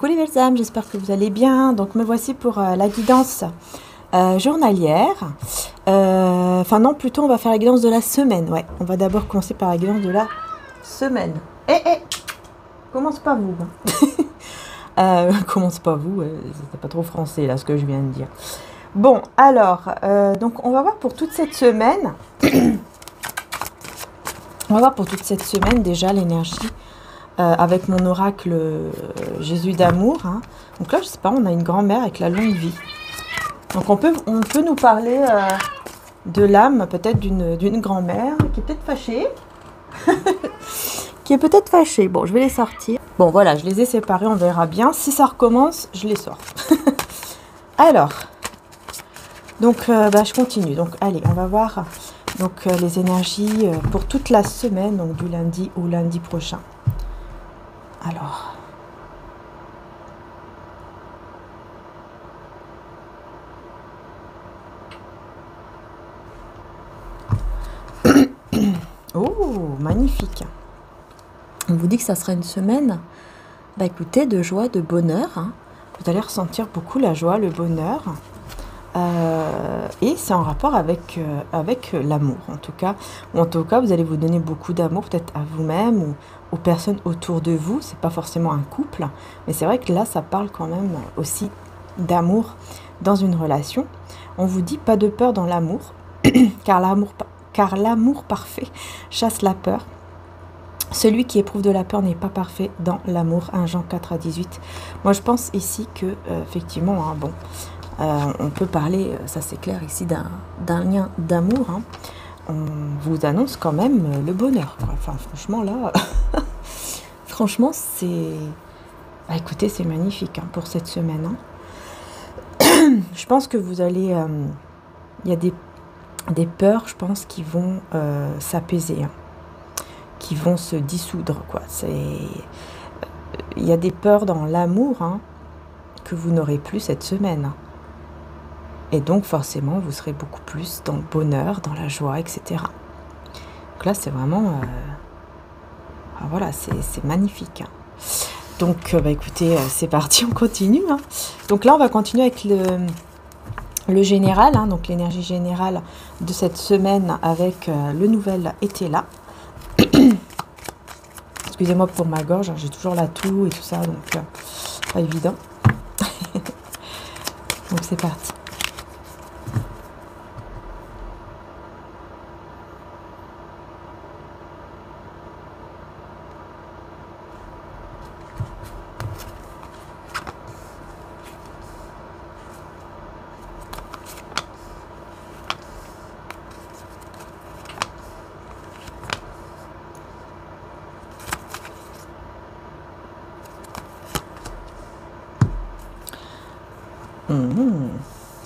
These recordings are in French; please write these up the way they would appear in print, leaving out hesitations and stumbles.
Coucou les belles âmes, j'espère que vous allez bien. Donc me voici pour la guidance journalière. Enfin non, plutôt on va faire la guidance de la semaine. Ouais, on va d'abord commencer par la guidance de la semaine. Commence pas vous. Commence pas vous, c'est pas trop français là ce que je viens de dire. Bon, alors, donc on va voir pour toute cette semaine. On va voir pour toute cette semaine déjà l'énergie. Avec mon oracle Jésus d'amour. Hein. Donc là, je sais pas, on a une grand-mère avec la longue vie. Donc on peut nous parler de l'âme, peut-être d'une grand-mère qui est peut-être fâchée. Qui est peut-être fâchée. Bon, je vais les sortir. Bon, voilà, je les ai séparés, on verra bien. Si ça recommence, je les sors. Alors, donc, je continue. Donc, allez, on va voir donc, les énergies pour toute la semaine, donc du lundi au lundi prochain. Alors, oh, magnifique. On vous dit que ça sera une semaine, écoutez, de joie, de bonheur. Hein. Vous allez ressentir beaucoup la joie, le bonheur. Et c'est en rapport avec l'amour, en tout cas. Ou en tout cas, vous allez vous donner beaucoup d'amour, peut-être à vous-même ou aux personnes autour de vous. C'est pas forcément un couple, mais c'est vrai que là, ça parle quand même aussi d'amour dans une relation. On vous dit pas de peur dans l'amour, car l'amour parfait chasse la peur. Celui qui éprouve de la peur n'est pas parfait dans l'amour. 1 Jean 4:18. Moi, je pense ici que, effectivement, hein, bon... on peut parler, ça c'est clair ici, d'un lien d'amour. Hein. On vous annonce quand même le bonheur. Quoi. Enfin, franchement, là, franchement, c'est... écoutez, c'est magnifique hein, pour cette semaine. Hein. Je pense que vous allez... il y a des peurs, je pense, qui vont s'apaiser, hein, qui vont se dissoudre. Quoi. Il y a des peurs dans l'amour hein, que vous n'aurez plus cette semaine. Hein. Et donc, forcément, vous serez beaucoup plus dans le bonheur, dans la joie, etc. Donc là, c'est vraiment... voilà, c'est magnifique. Hein. Donc, écoutez, c'est parti, on continue. Hein. Donc là, on va continuer avec le général, hein, donc l'énergie générale de cette semaine avec le nouvel été là. Excusez-moi pour ma gorge, hein, j'ai toujours la toux et tout ça, donc pas évident. Donc, c'est parti.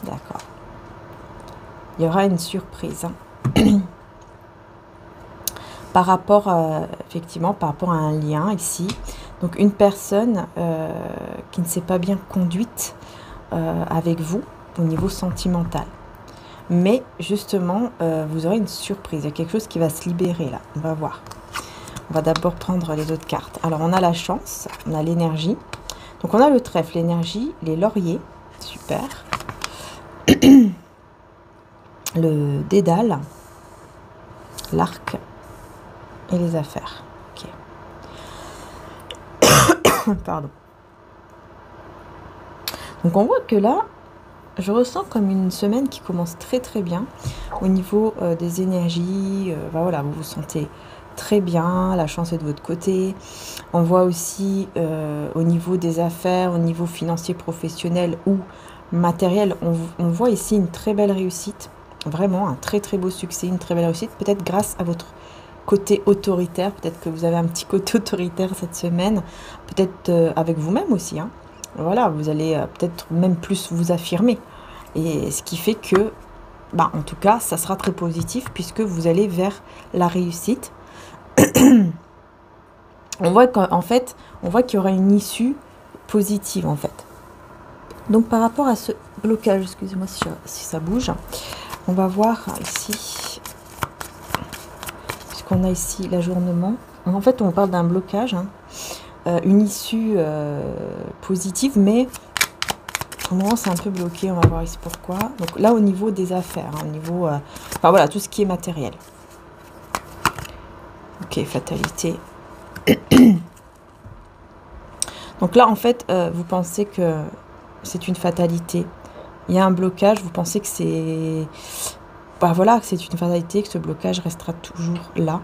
D'accord. Il y aura une surprise. Hein. Par rapport, effectivement, par rapport à un lien ici. Donc, une personne qui ne s'est pas bien conduite avec vous au niveau sentimental. Mais, justement, vous aurez une surprise. Il y a quelque chose qui va se libérer, là. On va voir. On va d'abord prendre les autres cartes. Alors, on a la chance, on a l'énergie. Donc, on a le trèfle, l'énergie, les lauriers. Super. Le dédale, l'arc et les affaires. Ok. Pardon. Donc on voit que là, je ressens comme une semaine qui commence très très bien au niveau des énergies. Voilà, vous vous sentez très bien, la chance est de votre côté. On voit aussi au niveau des affaires, au niveau financier, professionnel ou matériel, on voit ici une très belle réussite. Vraiment un très très beau succès, une très belle réussite, peut-être grâce à votre côté autoritaire, peut-être que vous avez un petit côté autoritaire cette semaine, peut-être avec vous-même aussi. Hein. Voilà, vous allez peut-être même plus vous affirmer. Et ce qui fait que, en tout cas, ça sera très positif puisque vous allez vers la réussite. On voit qu'en fait, on voit qu'il y aura une issue positive en fait. Donc par rapport à ce blocage, excusez-moi si ça bouge. On va voir ici, puisqu'on a ici l'ajournement. En fait, on parle d'un blocage. Hein. une issue positive, mais pour le moment c'est un peu bloqué, on va voir ici pourquoi. Donc là au niveau des affaires, hein, au niveau, enfin voilà, tout ce qui est matériel. Ok, fatalité. Donc là en fait, vous pensez que c'est une fatalité. Il y a un blocage, vous pensez que c'est... Bah voilà, que c'est une fatalité, que ce blocage restera toujours là.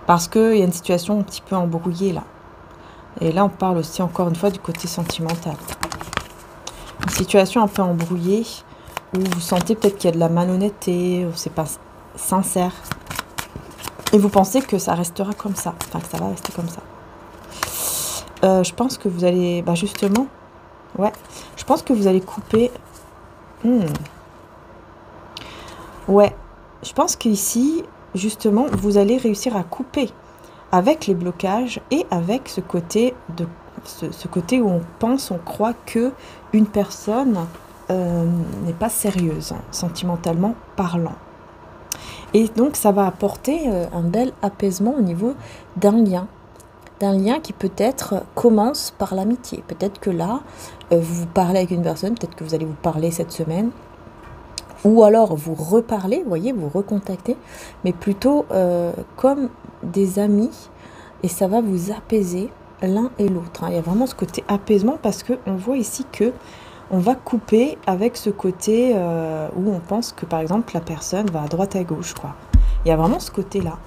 Parce qu'il y a une situation un petit peu embrouillée là. Et là, on parle aussi encore une fois du côté sentimental. Une situation un peu embrouillée, où vous sentez peut-être qu'il y a de la malhonnêteté, ou c'est pas sincère. Et vous pensez que ça restera comme ça, enfin que ça va rester comme ça. Je pense que vous allez, bah justement, ouais, je pense que vous allez couper. Ouais, je pense qu'ici, justement, vous allez réussir à couper avec les blocages et avec ce côté ce côté où on pense, on croit que une personne n'est pas sérieuse, hein, sentimentalement parlant. Et donc, ça va apporter un bel apaisement au niveau d'un lien qui peut-être commence par l'amitié. Peut-être que là, vous parlez avec une personne, peut-être que vous allez vous parler cette semaine, ou alors vous reparlez, vous voyez, vous recontactez, mais plutôt comme des amis, et ça va vous apaiser l'un et l'autre. Hein. Il y a vraiment ce côté apaisement parce qu'on voit ici que on va couper avec ce côté où on pense que par exemple la personne va à droite à gauche, quoi. Il y a vraiment ce côté-là.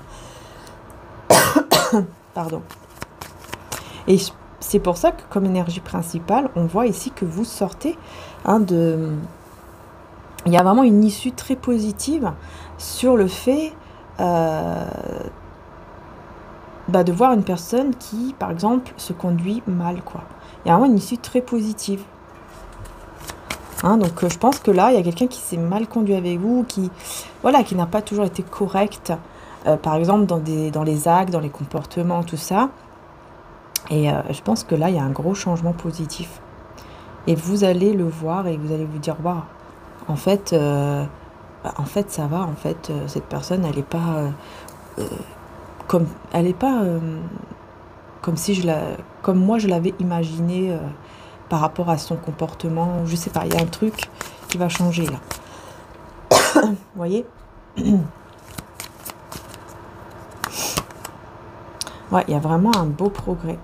Pardon. Et c'est pour ça que comme énergie principale, on voit ici que vous sortez de... Il y a vraiment une issue très positive sur le fait de voir une personne qui, par exemple, se conduit mal, quoi. Il y a vraiment une issue très positive. Hein, donc je pense que là, il y a quelqu'un qui s'est mal conduit avec vous, qui n'a pas toujours été correct, par exemple dans les actes, dans les comportements, tout ça. Et je pense que là, il y a un gros changement positif. Et vous allez le voir et vous allez vous dire, bah, en fait, ça va. En fait, cette personne, elle n'est pas comme si comme moi je l'avais imaginé par rapport à son comportement. Je sais pas, il y a un truc qui va changer là. Vous voyez? Ouais, il y a vraiment un beau progrès.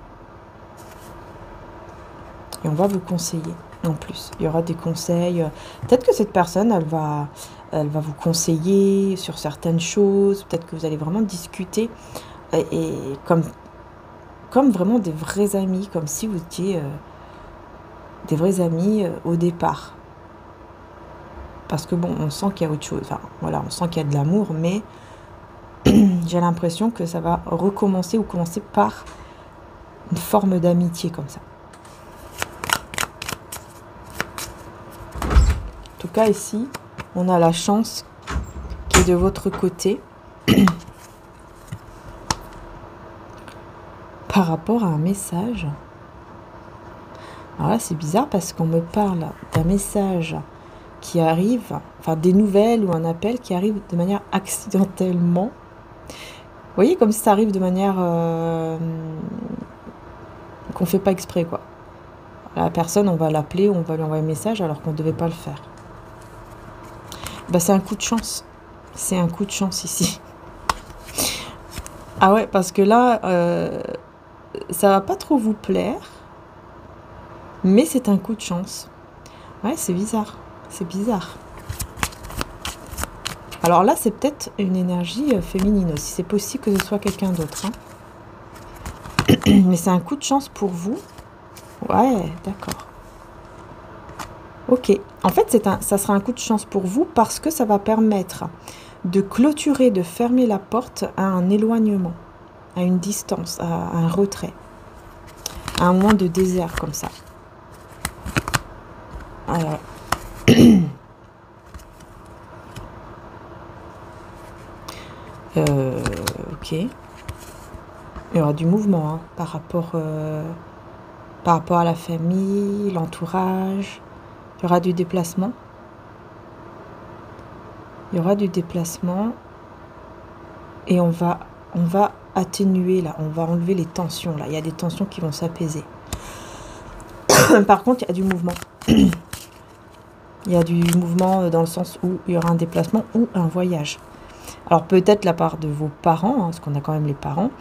Et on va vous conseiller en plus. Il y aura des conseils. Peut-être que cette personne, elle va vous conseiller sur certaines choses. Peut-être que vous allez vraiment discuter et comme vraiment des vrais amis, comme si vous étiez des vrais amis au départ. Parce que bon, on sent qu'il y a autre chose. Enfin, voilà, on sent qu'il y a de l'amour, mais j'ai l'impression que ça va recommencer ou commencer par une forme d'amitié comme ça. En tout cas, ici, on a la chance qui est de votre côté par rapport à un message. Alors là, c'est bizarre parce qu'on me parle d'un message qui arrive, enfin des nouvelles ou un appel qui arrive de manière accidentellement. Vous voyez, comme si ça arrive de manière qu'on ne fait pas exprès, quoi. La personne, on va l'appeler ou on va lui envoyer un message alors qu'on ne devait pas le faire. Bah, c'est un coup de chance. C'est un coup de chance ici. Ah ouais, parce que là, ça va pas trop vous plaire, mais c'est un coup de chance. Ouais, c'est bizarre. C'est bizarre. Alors là, c'est peut-être une énergie féminine aussi. C'est possible que ce soit quelqu'un d'autre. Hein. Mais c'est un coup de chance pour vous. Ouais, d'accord. Ok. En fait, ça sera un coup de chance pour vous parce que ça va permettre de clôturer, de fermer la porte à un éloignement, à une distance, à un retrait, à un moment de désert comme ça. Alors... ok. Il y aura du mouvement hein, par rapport à la famille, l'entourage. Il y aura du déplacement. Il y aura du déplacement. Et on va on va atténuer là, on va enlever les tensions là. Il y a des tensions qui vont s'apaiser. Par contre, il y a du mouvement. Il y a du mouvement dans le sens où il y aura un déplacement ou un voyage. Alors peut-être la part de vos parents, parce qu'on a quand même les parents,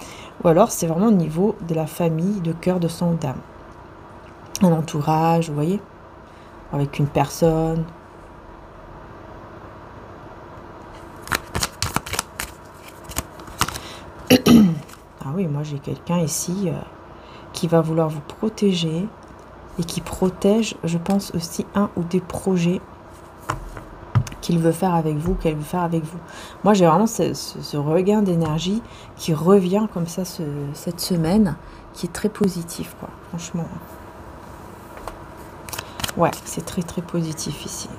ou alors c'est vraiment au niveau de la famille, de cœur, de sang ou d'âme. Un entourage, vous voyez, avec une personne. Ah oui, moi j'ai quelqu'un ici qui va vouloir vous protéger et qui protège, je pense aussi, un ou des projets qu'il veut faire avec vous, qu'elle veut faire avec vous. Moi j'ai vraiment ce regain d'énergie qui revient comme ça cette semaine, qui est très positif, quoi, franchement. Ouais, c'est très très positif ici.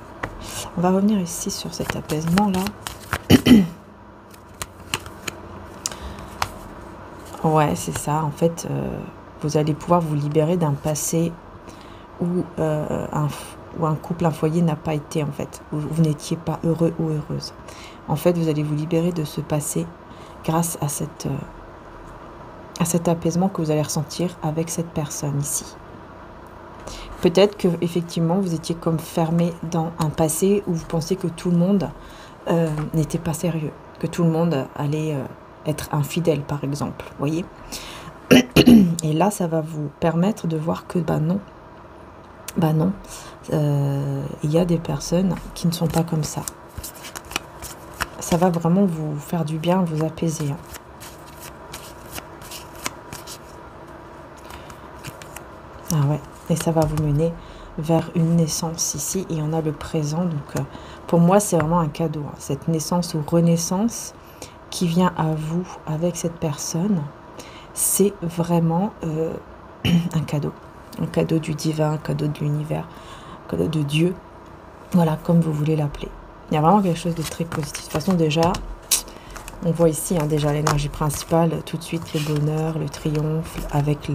On va revenir ici sur cet apaisement là. Ouais, c'est ça. En fait, vous allez pouvoir vous libérer d'un passé où un couple, un foyer n'a pas été, en fait, où vous n'étiez pas heureux ou heureuse. En fait, vous allez vous libérer de ce passé grâce à cet apaisement que vous allez ressentir avec cette personne ici. Peut-être que effectivement vous étiez comme fermé dans un passé où vous pensiez que tout le monde n'était pas sérieux, que tout le monde allait être infidèle, par exemple, vous voyez. Et là, ça va vous permettre de voir que, bah non, il y a des personnes qui ne sont pas comme ça. Ça va vraiment vous faire du bien, vous apaiser. Ah ouais, et ça va vous mener vers une naissance ici, et on a le présent, donc pour moi c'est vraiment un cadeau, hein, cette naissance ou renaissance qui vient à vous avec cette personne, c'est vraiment un cadeau du divin, un cadeau de l'univers, un cadeau de Dieu, voilà, comme vous voulez l'appeler. Il y a vraiment quelque chose de très positif. De toute façon, déjà, on voit ici, hein, déjà l'énergie principale, tout de suite le bonheur, le triomphe, avec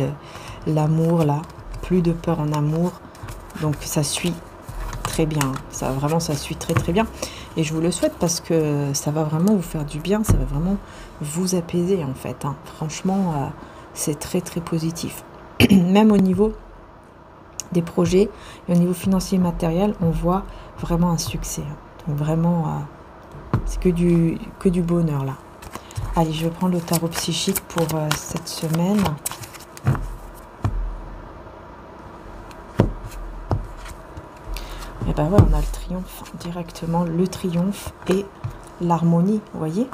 l'amour, là, plus de peur en amour, donc ça suit très bien, ça suit très très bien, et je vous le souhaite parce que ça va vraiment vous faire du bien, ça va vraiment vous apaiser en fait, hein. Franchement, c'est très très positif. Même au niveau des projets et au niveau financier et matériel, on voit vraiment un succès, hein. Donc vraiment, c'est que du bonheur là. Allez, je vais prendre le tarot psychique pour cette semaine. Et ben ouais, on a le triomphe directement, le triomphe et l'harmonie, vous voyez.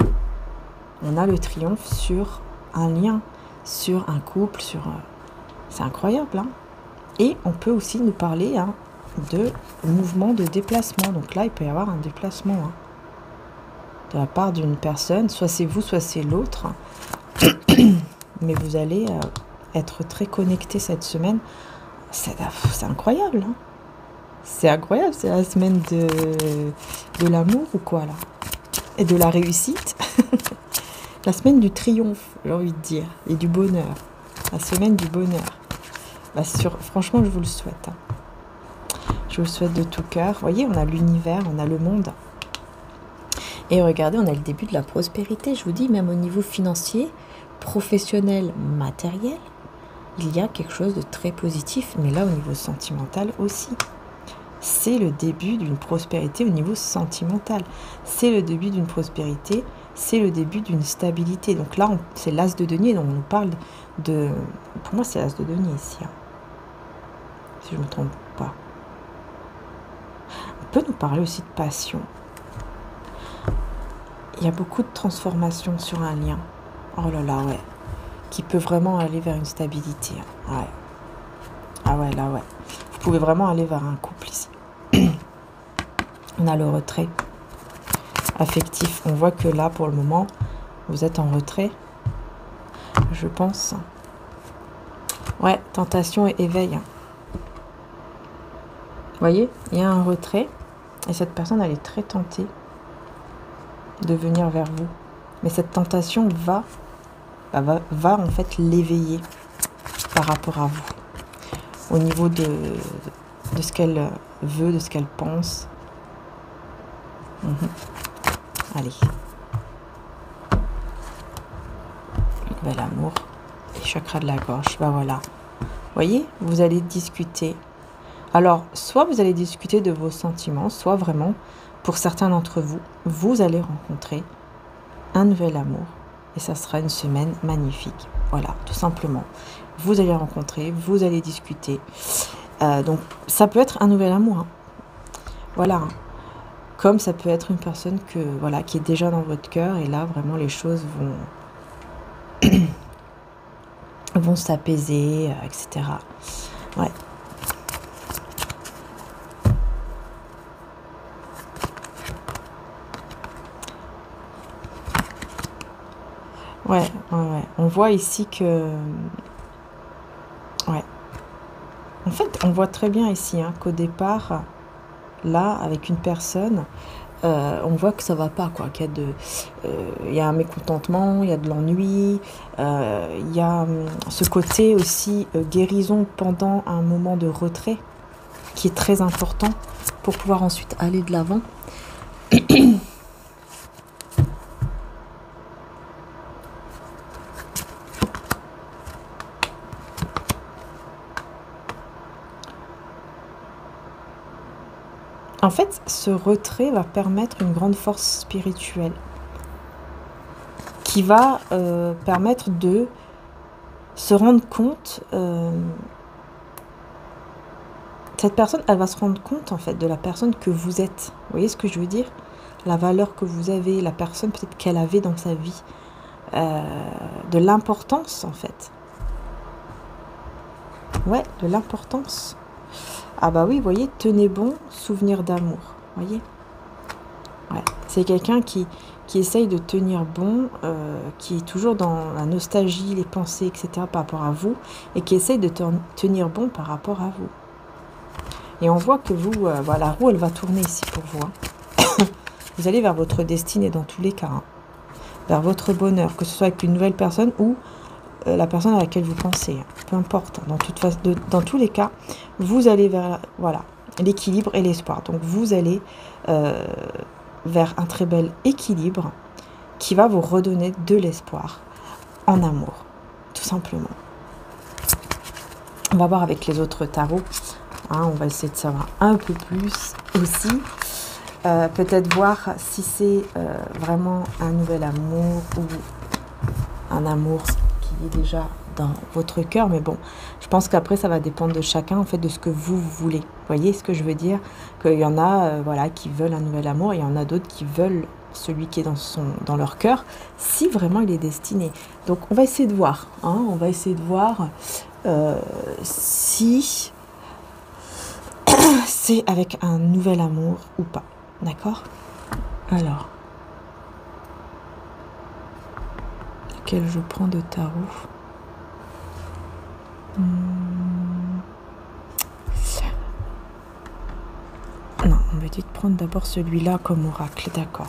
On a le triomphe sur un lien, sur un couple, sur... c'est incroyable, hein. Et on peut aussi nous parler, hein, de mouvement de déplacement. Donc là, il peut y avoir un déplacement, hein, de la part d'une personne. Soit c'est vous, soit c'est l'autre. Mais vous allez être très connectés cette semaine. C'est incroyable, hein. C'est incroyable, c'est la semaine de l'amour ou quoi là? Et de la réussite. La semaine du triomphe, j'ai envie de dire, et du bonheur. La semaine du bonheur. Bah, franchement, je vous le souhaite, hein. Je vous le souhaite de tout cœur. Vous voyez, on a l'univers, on a le monde. Et regardez, on a le début de la prospérité. Je vous dis, même au niveau financier, professionnel, matériel, il y a quelque chose de très positif. Mais là, au niveau sentimental aussi. C'est le début d'une prospérité au niveau sentimental. C'est le début d'une prospérité, c'est le début d'une stabilité. Donc là, c'est l'as de denier, donc on nous parle de... Pour moi, c'est l'as de denier ici, hein, si je ne me trompe pas. On peut nous parler aussi de passion. Il y a beaucoup de transformations sur un lien. Oh là là, ouais. Qui peut vraiment aller vers une stabilité. Ouais. Ah ouais, là, ouais. Vous pouvez vraiment aller vers un couple ici. On a le retrait affectif. On voit que là, pour le moment, vous êtes en retrait, je pense. Ouais, tentation et éveil. Vous voyez, il y a un retrait. Et cette personne, elle est très tentée de venir vers vous. Mais cette tentation va en fait l'éveiller par rapport à vous. Au niveau de ce qu'elle veut, de ce qu'elle pense. Allez. nouvel amour. Et chakra de la gorge, bah voilà. Vous voyez, vous allez discuter. Alors, soit vous allez discuter de vos sentiments, soit vraiment, pour certains d'entre vous, vous allez rencontrer un nouvel amour. Et ça sera une semaine magnifique. Voilà, tout simplement. Vous allez rencontrer, vous allez discuter. Donc, ça peut être un nouvel amour. Hein. Voilà. Hein. Comme ça peut être une personne que, voilà, qui est déjà dans votre cœur. Et là, vraiment, les choses vont s'apaiser, etc. Ouais. Ouais. On voit ici que... Ouais. En fait, on voit très bien ici hein, qu'au départ, là, avec une personne, on voit que ça va pas, quoi. Qu'il y a un mécontentement, il y a de l'ennui, il y a ce côté aussi guérison pendant un moment de retrait qui est très important pour pouvoir ensuite aller de l'avant. En fait, ce retrait va permettre une grande force spirituelle qui va permettre de se rendre compte, cette personne, elle va se rendre compte en fait de la personne que vous êtes. Vous voyez ce que je veux dire? La valeur que vous avez, la personne peut-être qu'elle avait dans sa vie, de l'importance en fait. Ouais, de l'importance. Ah bah oui, vous voyez, tenez bon, souvenir d'amour. Vous voyez? Ouais. C'est quelqu'un qui essaye de tenir bon, qui est toujours dans la nostalgie, les pensées, etc. par rapport à vous, et qui essaye de tenir bon par rapport à vous. Et on voit que vous, voilà, la roue, elle va tourner ici pour vous. Hein. Vous allez vers votre destinée dans tous les cas, hein. Vers votre bonheur, que ce soit avec une nouvelle personne ou la personne à laquelle vous pensez. Hein. Peu importe, hein. Dans tous les cas, vous allez vers voilà, l'équilibre et l'espoir. Donc vous allez vers un très bel équilibre qui va vous redonner de l'espoir en amour, tout simplement. On va voir avec les autres tarots. Hein, on va essayer de savoir un peu plus aussi. Peut-être voir si c'est vraiment un nouvel amour ou un amour qui est déjà dans votre cœur. Mais bon, je pense qu'après, ça va dépendre de chacun, en fait, de ce que vous voulez. Vous voyez ce que je veux dire? Qu'il y en a voilà, qui veulent un nouvel amour et il y en a d'autres qui veulent celui qui est dans leur cœur, si vraiment il est destiné. Donc, on va essayer de voir. Hein, on va essayer de voir si c'est avec un nouvel amour ou pas. D'accord? Alors, lequel je prends de tarot? Non, on va essayer de prendre d'abord celui-là comme oracle, d'accord.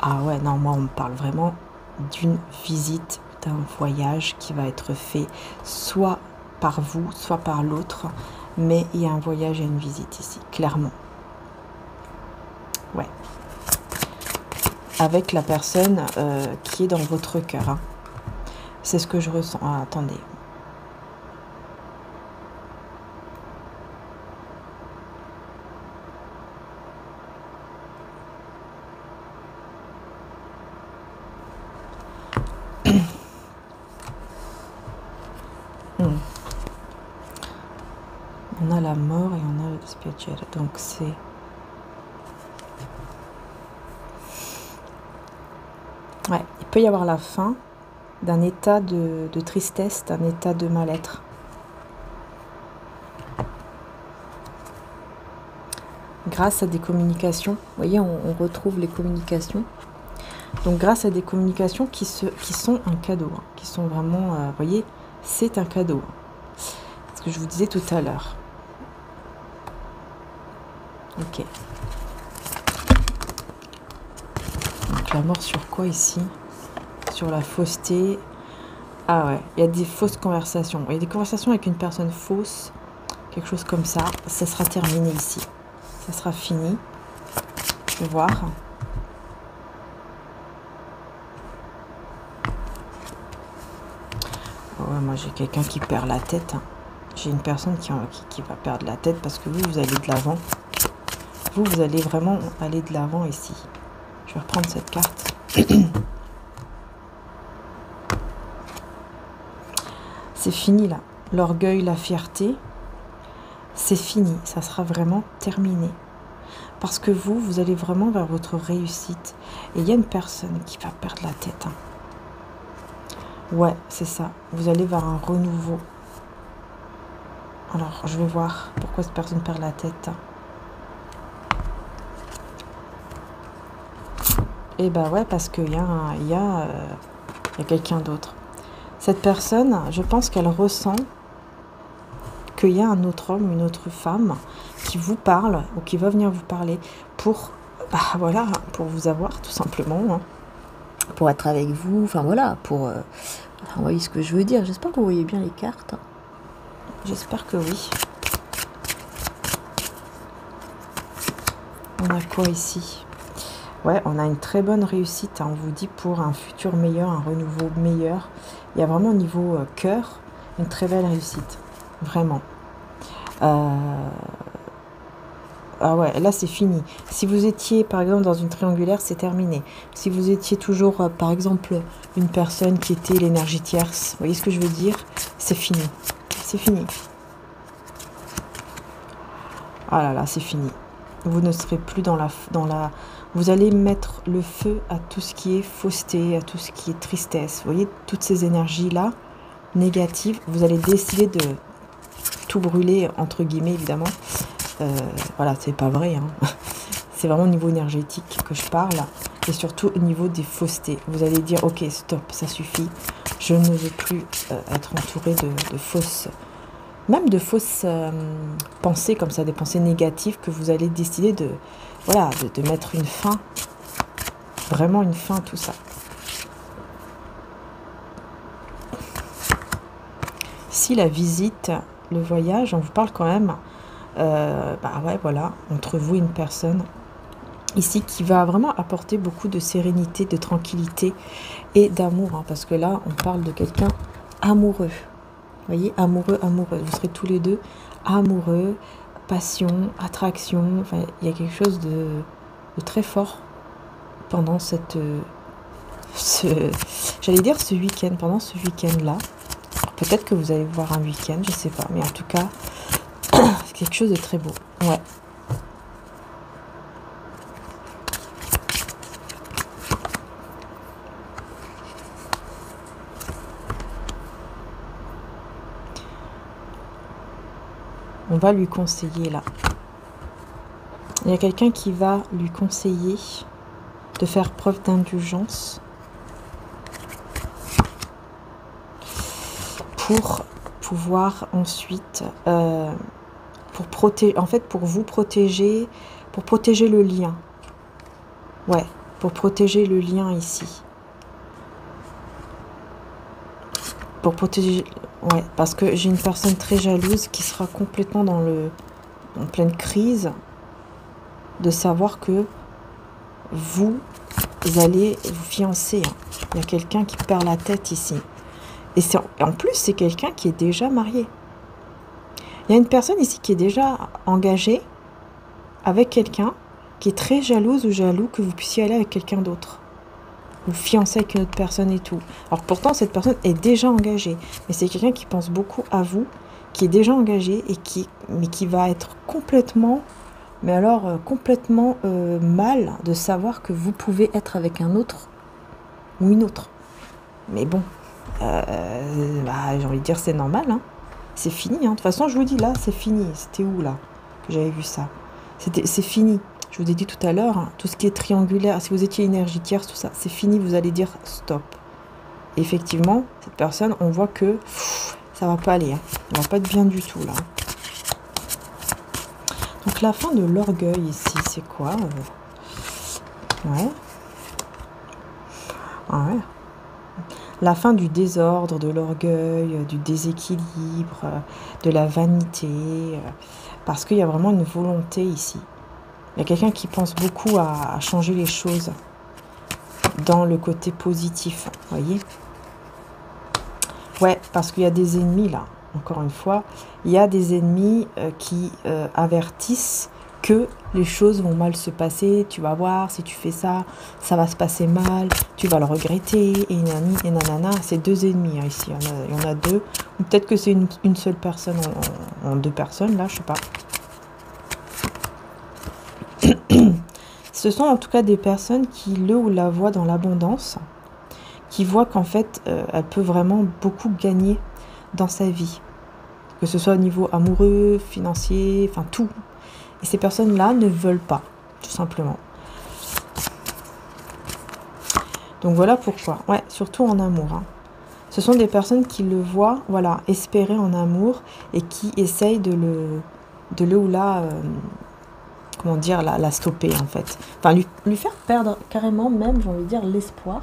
Ah ouais, non, moi on me parle vraiment d'une visite, d'un voyage qui va être fait soit par vous, soit par l'autre, mais il y a un voyage et une visite ici, clairement. Ouais. Avec la personne qui est dans votre cœur. Hein. C'est ce que je ressens. Ah, attendez. On a la mort et on a le dispatcher. Donc c'est... Ouais, il peut y avoir la fin d'un état de tristesse, d'un état de mal-être. Grâce à des communications, vous voyez, on retrouve les communications. Donc grâce à des communications qui sont un cadeau, hein, qui sont vraiment, vous voyez, c'est un cadeau. Ce que je vous disais tout à l'heure. Ok. Donc la mort sur quoi ici? Sur la fausseté, Ah ouais, il y a des fausses conversations. Il y a des conversations avec une personne fausse, quelque chose comme ça. Ça sera terminé ici. Ça sera fini. Je vais voir. Ouais, moi j'ai quelqu'un qui perd la tête. Hein. J'ai une personne qui va perdre la tête parce que vous allez de l'avant. Vous allez vraiment aller de l'avant ici. Je vais reprendre cette carte. C'est fini là. L'orgueil, la fierté, c'est fini. Ça sera vraiment terminé. Parce que vous allez vraiment vers votre réussite. Et il y a une personne qui va perdre la tête. Hein. Ouais, c'est ça. Vous allez vers un renouveau. Alors, je vais voir pourquoi cette personne perd la tête. Et bah ouais, parce qu'il y a quelqu'un d'autre. Cette personne, je pense qu'elle ressent qu'il y a un autre homme, une autre femme qui vous parle ou qui va venir vous parler pour, bah voilà, pour vous avoir tout simplement, hein, pour être avec vous, enfin voilà, pour... vous voyez ce que je veux dire, j'espère que vous voyez bien les cartes. J'espère que oui. On a quoi ici? Ouais, on a une très bonne réussite, hein, on vous dit pour un futur meilleur, un renouveau meilleur. Il y a vraiment au niveau cœur, une très belle réussite, vraiment. Ah ouais, là c'est fini. Si vous étiez par exemple dans une triangulaire, c'est terminé. Si vous étiez toujours par exemple une personne qui était l'énergie tierce, vous voyez ce que je veux dire? C'est fini. C'est fini. Ah là là, c'est fini. Vous ne serez plus dans la... Vous allez mettre le feu à tout ce qui est fausseté, à tout ce qui est tristesse. Vous voyez, toutes ces énergies-là, négatives, vous allez décider de tout brûler, entre guillemets, évidemment. Voilà, c'est pas vrai. Hein. C'est vraiment au niveau énergétique que je parle. Et surtout au niveau des faussetés. Vous allez dire, ok, stop, ça suffit. Je ne veux plus être entourée de fausses... Même de fausses pensées comme ça, des pensées négatives que vous allez décider de... Voilà, de mettre une fin. Vraiment une fin à tout ça. Si la visite, le voyage, on vous parle quand même... bah ouais, voilà, entre vous et une personne ici qui va vraiment apporter beaucoup de sérénité, de tranquillité et d'amour, hein, parce que là on parle de quelqu'un amoureux, vous voyez, amoureux, amoureuse, vous serez tous les deux amoureux, passion, attraction, enfin il y a quelque chose de très fort pendant j'allais dire ce week-end, pendant ce week-end là, peut-être que vous allez voir un week-end, je sais pas, mais en tout cas c'est quelque chose de très beau. Ouais. On va lui conseiller là. Il y a quelqu'un qui va lui conseiller de faire preuve d'indulgence pour pouvoir ensuite pour protéger, en fait pour vous protéger, pour protéger le lien. Ouais, pour protéger le lien ici. Pour protéger, ouais, parce que j'ai une personne très jalouse qui sera complètement en pleine crise de savoir que vous allez vous fiancer. Hein. Il y a quelqu'un qui perd la tête ici. Et en plus, c'est quelqu'un qui est déjà marié. Il y a une personne ici qui est déjà engagée avec quelqu'un qui est très jalouse ou jaloux que vous puissiez aller avec quelqu'un d'autre. Vous fiancer avec une autre personne et tout. Alors pourtant, cette personne est déjà engagée. Mais c'est quelqu'un qui pense beaucoup à vous, qui est déjà engagé et mais qui va être complètement... Mais alors, complètement mal de savoir que vous pouvez être avec un autre ou une autre. Mais bon, bah, j'ai envie de dire c'est normal, hein. C'est fini, hein. De toute façon, je vous dis là, c'est fini. C'était où là que j'avais vu ça? C'est fini. Je vous ai dit tout à l'heure, hein, tout ce qui est triangulaire, si vous étiez énergie tierce, tout ça, c'est fini, vous allez dire stop. Et effectivement, cette personne, on voit que ça va pas aller, hein. Ça va pas être bien du tout là. Donc la fin de l'orgueil ici, c'est quoi? Ouais. Ah ouais. la fin du désordre, de l'orgueil, du déséquilibre, de la vanité, parce qu'il y a vraiment une volonté ici. Il y a quelqu'un qui pense beaucoup à changer les choses dans le côté positif, vous voyez? Ouais, parce qu'il y a des ennemis là, encore une fois, il y a des ennemis qui avertissent que les choses vont mal se passer, tu vas voir, si tu fais ça, ça va se passer mal, tu vas le regretter, et nani, et nanana. C'est deux ennemis hein, ici, il y en a deux, ou peut-être que c'est une seule personne en deux personnes, là, je sais pas. Ce sont en tout cas des personnes qui le ou la voient dans l'abondance, qui voient qu'en fait, elle peut vraiment beaucoup gagner dans sa vie. Que ce soit au niveau amoureux, financier, enfin tout. Et ces personnes-là ne veulent pas, tout simplement. Donc voilà pourquoi. Ouais, surtout en amour. Hein. Ce sont des personnes qui le voient, voilà, espérer en amour et qui essayent de le ou la, comment dire, la stopper en fait. Enfin, lui faire perdre carrément même, j'ai envie de dire, l'espoir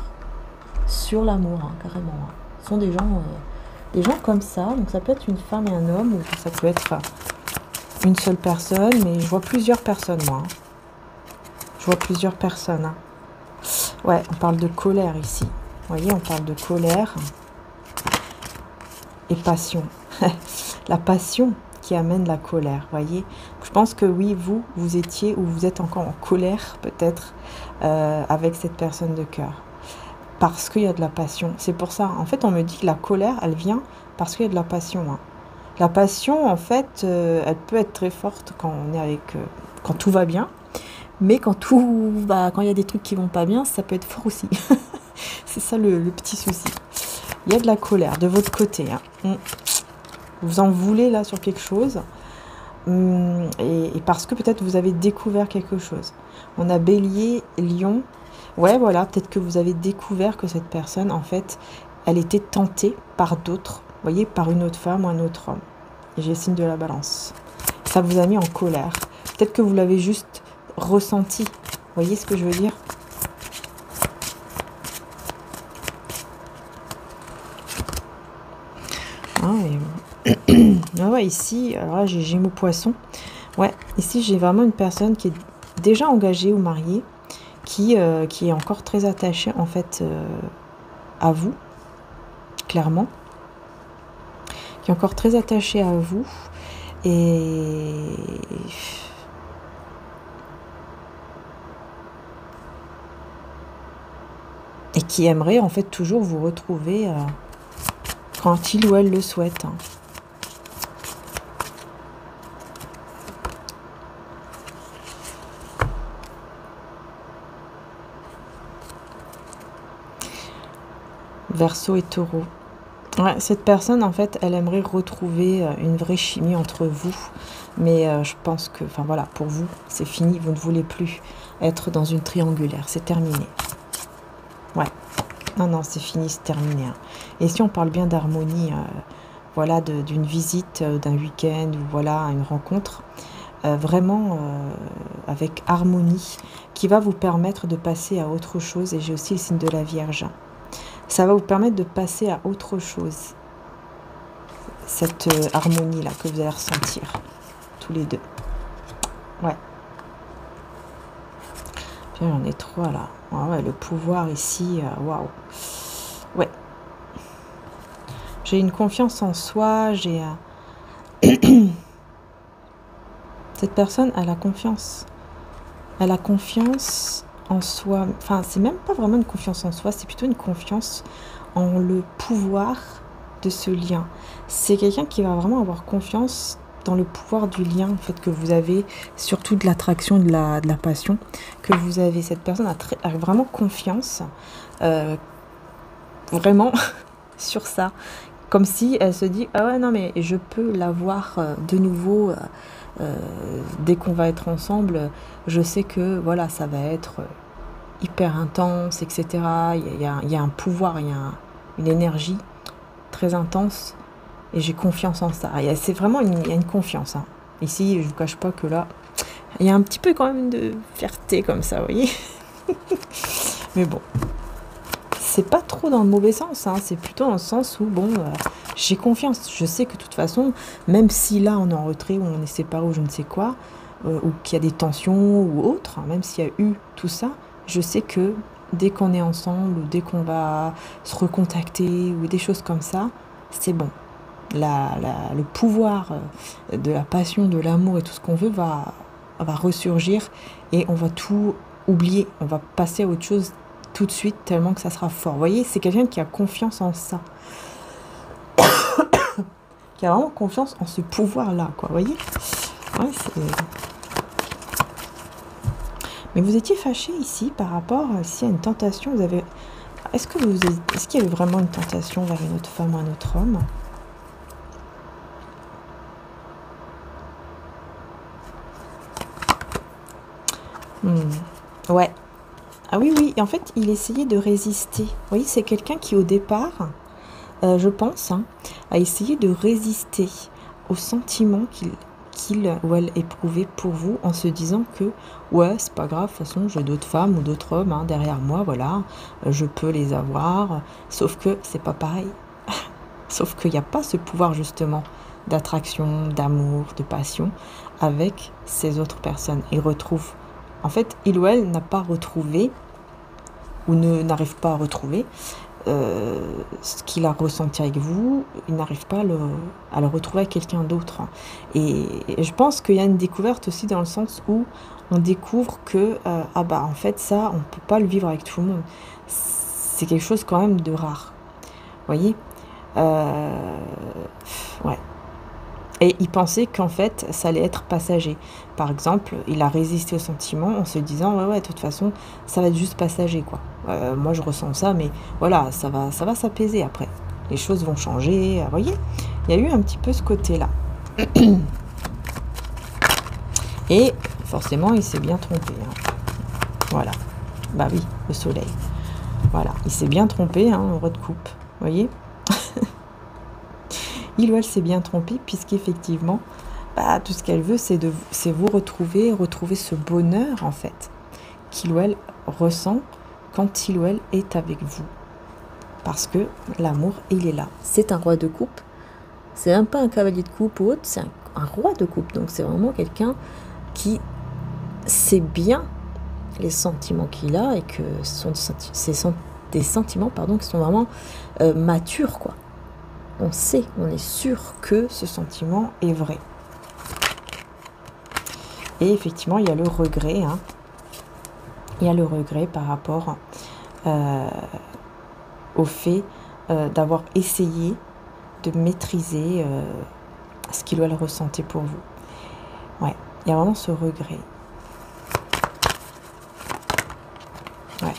sur l'amour, hein, carrément. Hein. Ce sont des gens comme ça, donc ça peut être une femme et un homme, ou ça peut être une seule personne, mais je vois plusieurs personnes, moi. Hein. Je vois plusieurs personnes. Hein. Ouais, on parle de colère ici. Vous voyez, on parle de colère et passion. La passion qui amène la colère, vous voyez. Je pense que oui, vous étiez ou vous êtes encore en colère, peut-être, avec cette personne de cœur. Parce qu'il y a de la passion. C'est pour ça. En fait, on me dit que la colère, elle vient parce qu'il y a de la passion. Hein. La passion, en fait, elle peut être très forte quand on est avec, quand tout va bien. Mais quand quand il y a des trucs qui vont pas bien, ça peut être fort aussi. C'est ça le petit souci. Il y a de la colère de votre côté. Hein. Vous en voulez là sur quelque chose. Et parce que peut-être vous avez découvert quelque chose. On a Bélier, Lion. Ouais, voilà, peut-être que vous avez découvert que cette personne, en fait, elle était tentée par d'autres. Vous voyez, par une autre femme ou un autre homme. Et j'ai le signe de la balance. Ça vous a mis en colère. Peut-être que vous l'avez juste ressenti. Vous voyez ce que je veux dire? Ah ouais, ici, alors là, j'ai Gémeaux Poisson. Ouais, ici, j'ai vraiment une personne qui est déjà engagée ou mariée, qui est encore très attachée, en fait, à vous, clairement. Qui est encore très attachée à vous. Et qui aimerait, en fait, toujours vous retrouver quand il ou elle le souhaite. Hein. Verseau et Taureau. Ouais, cette personne, en fait, elle aimerait retrouver une vraie chimie entre vous. Mais je pense que, enfin voilà, pour vous, c'est fini. Vous ne voulez plus être dans une triangulaire. C'est terminé. Ouais. Non, c'est fini, c'est terminé. Hein. Et si on parle bien d'harmonie, voilà, d'une visite, d'un week-end, ou voilà, une rencontre, vraiment avec harmonie, qui va vous permettre de passer à autre chose. Et j'ai aussi le signe de la Vierge. Ça va vous permettre de passer à autre chose. Cette harmonie-là que vous allez ressentir, tous les deux. Ouais. Puis on est trois là. Ah ouais, le pouvoir ici, waouh. Ouais. J'ai une confiance en soi, j'ai... Cette personne, elle a confiance. Elle a confiance en soi. Enfin, c'est même pas vraiment une confiance en soi, c'est plutôt une confiance en le pouvoir de ce lien. C'est quelqu'un qui va vraiment avoir confiance dans le pouvoir du lien, en fait, que vous avez, surtout de l'attraction, de la passion, que vous avez. Cette personne a vraiment confiance, vraiment, sur ça. Comme si elle se dit, ah ouais, non, mais je peux l'avoir de nouveau, dès qu'on va être ensemble, je sais que, voilà, ça va être hyper intense, etc. Il y a un pouvoir, il y a une énergie très intense. Et j'ai confiance en ça. C'est vraiment il y a une confiance. Hein. Ici, je ne vous cache pas que là, il y a un petit peu quand même de fierté comme ça, vous voyez. Mais bon, c'est pas trop dans le mauvais sens, hein, c'est plutôt dans le sens où, bon, j'ai confiance. Je sais que de toute façon, même si là on est en retrait, ou on est séparés, ou je ne sais quoi, ou qu'il y a des tensions ou autre, hein, même s'il y a eu tout ça, je sais que dès qu'on est ensemble, ou dès qu'on va se recontacter, ou des choses comme ça, c'est bon. Le pouvoir de la passion, de l'amour et tout ce qu'on veut va ressurgir et on va tout oublier. On va passer à autre chose tout de suite tellement que ça sera fort. Vous voyez, c'est quelqu'un qui a confiance en ça. Qui a vraiment confiance en ce pouvoir-là, quoi. Vous voyez, ouais, mais vous étiez fâché ici par rapport s'il y a une tentation. Est-ce qu'il y avait vraiment une tentation vers une autre femme ou un autre homme? Ouais. Ah oui, oui. Et en fait, il essayait de résister. Vous voyez, c'est quelqu'un qui, au départ, je pense, hein, a essayé de résister aux sentiments qu'il ou elle éprouvait pour vous en se disant que, ouais, c'est pas grave, de toute façon, j'ai d'autres femmes ou d'autres hommes hein, derrière moi, voilà, je peux les avoir. Sauf que c'est pas pareil. Sauf qu'il n'y a pas ce pouvoir, justement, d'attraction, d'amour, de passion avec ces autres personnes. Il retrouve. En fait, il ou elle n'a pas retrouvé ou n'arrive pas à retrouver ce qu'il a ressenti avec vous, il n'arrive pas à le retrouver avec quelqu'un d'autre. Et je pense qu'il y a une découverte aussi dans le sens où on découvre que, ah bah en fait ça, on ne peut pas le vivre avec tout le monde. C'est quelque chose quand même de rare. Vous voyez ouais. Et il pensait qu'en fait, ça allait être passager. Par exemple, il a résisté au sentiment en se disant, ouais, de toute façon, ça va être juste passager, quoi. Moi, je ressens ça, mais voilà, ça va s'apaiser après. Les choses vont changer, vous voyez. Il y a eu un petit peu ce côté-là. Et forcément, il s'est bien trompé. Hein. Voilà. Bah oui, le soleil. Voilà, il s'est bien trompé, hein, heureux de coupe. Vous voyez. Il ou elle s'est bien trompé puisqu'effectivement, bah, tout ce qu'elle veut, c'est vous retrouver ce bonheur, en fait, qu'il ou elle ressent quand il ou elle est avec vous. Parce que l'amour, il est là. C'est un roi de coupe. C'est même pas un cavalier de coupe ou autre, c'est un roi de coupe. Donc c'est vraiment quelqu'un qui sait bien les sentiments qu'il a et que ce sont des sentiments qui sont vraiment matures, quoi. On sait, on est sûr que ce sentiment est vrai. Et effectivement, il y a le regret. Hein. Il y a le regret par rapport au fait d'avoir essayé de maîtriser ce qu'il ou elle ressentait pour vous. Ouais, il y a vraiment ce regret. Ouais.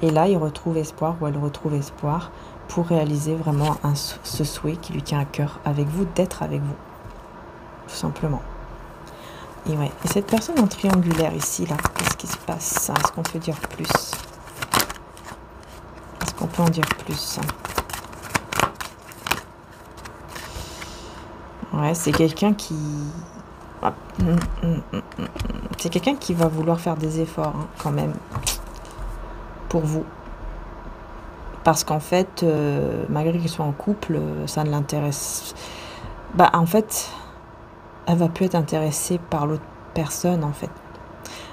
Et là, il retrouve espoir, ou elle retrouve espoir, pour réaliser vraiment ce souhait qui lui tient à cœur avec vous, d'être avec vous, tout simplement. Et ouais, et cette personne en triangulaire ici, là, qu'est-ce qui se passe? Est-ce qu'on peut dire plus? Est-ce qu'on peut en dire plus? Ouais, c'est quelqu'un qui... C'est quelqu'un qui va vouloir faire des efforts, hein, quand même, pour vous. Parce qu'en fait, malgré qu'ils soient en couple, ça ne l'intéresse... Bah, en fait, elle va plus être intéressée par l'autre personne, en fait.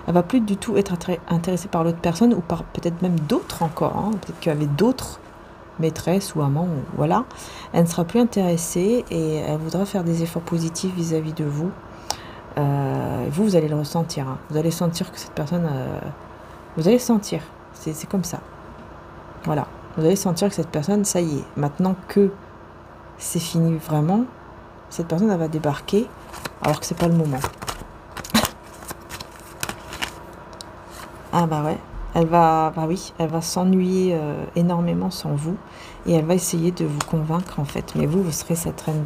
Elle va plus du tout être intéressée par l'autre personne, ou par peut-être même d'autres encore. Hein. Peut-être qu'il y avait d'autres maîtresses ou amants, voilà. Elle ne sera plus intéressée et elle voudra faire des efforts positifs vis-à-vis de vous. Vous allez le ressentir. Hein. Vous allez sentir que cette personne... vous allez sentir. C'est comme ça. Voilà. Vous allez sentir que cette personne, ça y est, maintenant que c'est fini vraiment, cette personne, elle va débarquer, alors que c'est pas le moment. Ah bah ouais, elle va s'ennuyer énormément sans vous, et elle va essayer de vous convaincre, en fait. Mais vous serez cette reine